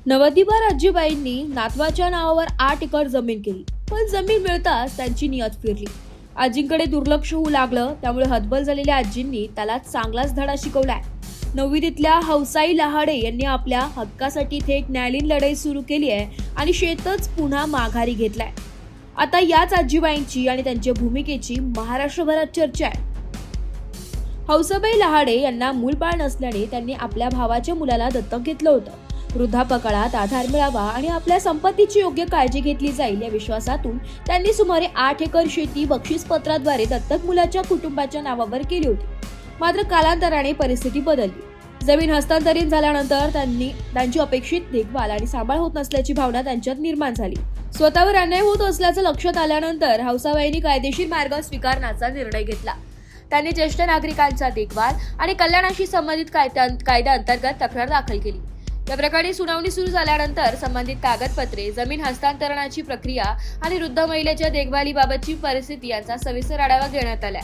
नवदीपार आजीबाईंनी नातवाच्या नावावर 8 एकर जमीन केली, पण जमीन मिळताच त्यांची नियत फिरली. आजींकडे दुर्लक्ष होऊ लागलं, त्यामुळे हतबल झालेल्या आजींनी त्याला चांगलाच धडा शिकवलाय. 9वीतल्या हौसाई लहाडे यांनी आपल्या हक्कासाठी थेट न्यायालयीन लढाई सुरू केली आहे आणि शेतच पुन्हा माघारी घेतलाय. आता याच आजीबाईंची आणि त्यांच्या भूमिकेची महाराष्ट्रभरात चर्चा आहे. हौसाबाई लहाडे यांना मूलबाळ नसल्याने त्यांनी आपल्या भावाच्या मुलाला दत्तक घेतलं होतं. वृद्धापकाळात आधार मिळावा आणि आपल्या संपत्तीची योग्य काळजी घेतली जाईल या विश्वासातून त्यांनी सुमारे 8 एकर शेती बक्षीसपत्राद्वारे दत्तक मुलाच्या कुटुंबाच्या नावावर केली होती. मात्र कालांतराने परिस्थिती बदलली. जमीन हस्तांतरित झाल्यानंतर त्यांची अपेक्षित देखभाल आणि सांभाळ होत नसल्याची भावना त्यांच्यात निर्माण झाली. स्वतःवर अन्याय होत असल्याचं लक्षात आल्यानंतर हौसाबाईंनी कायदेशीर मार्ग स्वीकारण्याचा निर्णय घेतला. त्यांनी ज्येष्ठ नागरिकांचा देखभाल आणि कल्याणाशी संबंधित कायद्याअंतर्गत तक्रार दाखल केली. या प्रकरणी सुनावणी सुरू झाल्यानंतर संबंधित कागदपत्रे, जमीन हस्तांतरणाची प्रक्रिया आणि वृद्ध महिलेच्या देखभालीबाबतची परिस्थिती यांचा सविस्तर आढावा घेण्यात आला.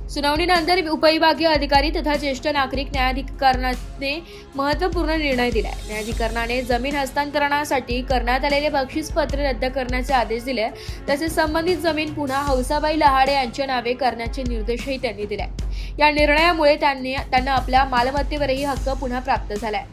सुनावणीनंतर उपविभागीय अधिकारी तथा ज्येष्ठ नागरिक न्यायाधिकरणाने महत्त्वपूर्ण निर्णय दिलाय. न्यायाधिकरणाने जमीन हस्तांतरणासाठी करण्यात आलेले बक्षीसपत्र रद्द करण्याचे आदेश दिले. तसेच संबंधित जमीन पुन्हा हौसाबाई लहाडे यांच्या नावे करण्याचे निर्देशही त्यांनी दिले. या निर्णयामुळे त्यांना आपल्या मालमत्तेवरही हक्क पुन्हा प्राप्त झालाय.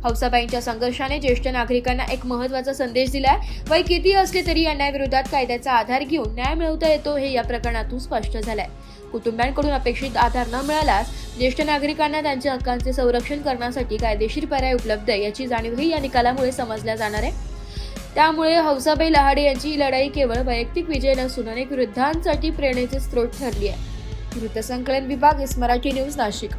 हौसाबाईंच्या संघर्षाने ज्येष्ठ नागरिकांना एक महत्त्वाचा संदेश दिलाय. वय किती असले तरी या न्यायाविरोधात कायद्याचा आधार घेऊन न्याय मिळवता येतो हे या प्रकरणातून स्पष्ट झालंय. कुटुंबांकडून अपेक्षित आधार न मिळाल्यास ज्येष्ठ नागरिकांना त्यांच्या हक्कांचे संरक्षण करण्यासाठी कायदेशीर पर्याय उपलब्ध याची जाणीवही या निकालामुळे समजल्या जाणार आहे. त्यामुळे हौसाबाई लहाडे यांची ही लढाई केवळ वैयक्तिक विजय नसून अनेक विरुद्धांसाठी प्रेरणेचे स्रोत ठरली आहे. वृत्तसंकलन विभाग, मराठी न्यूज, नाशिक.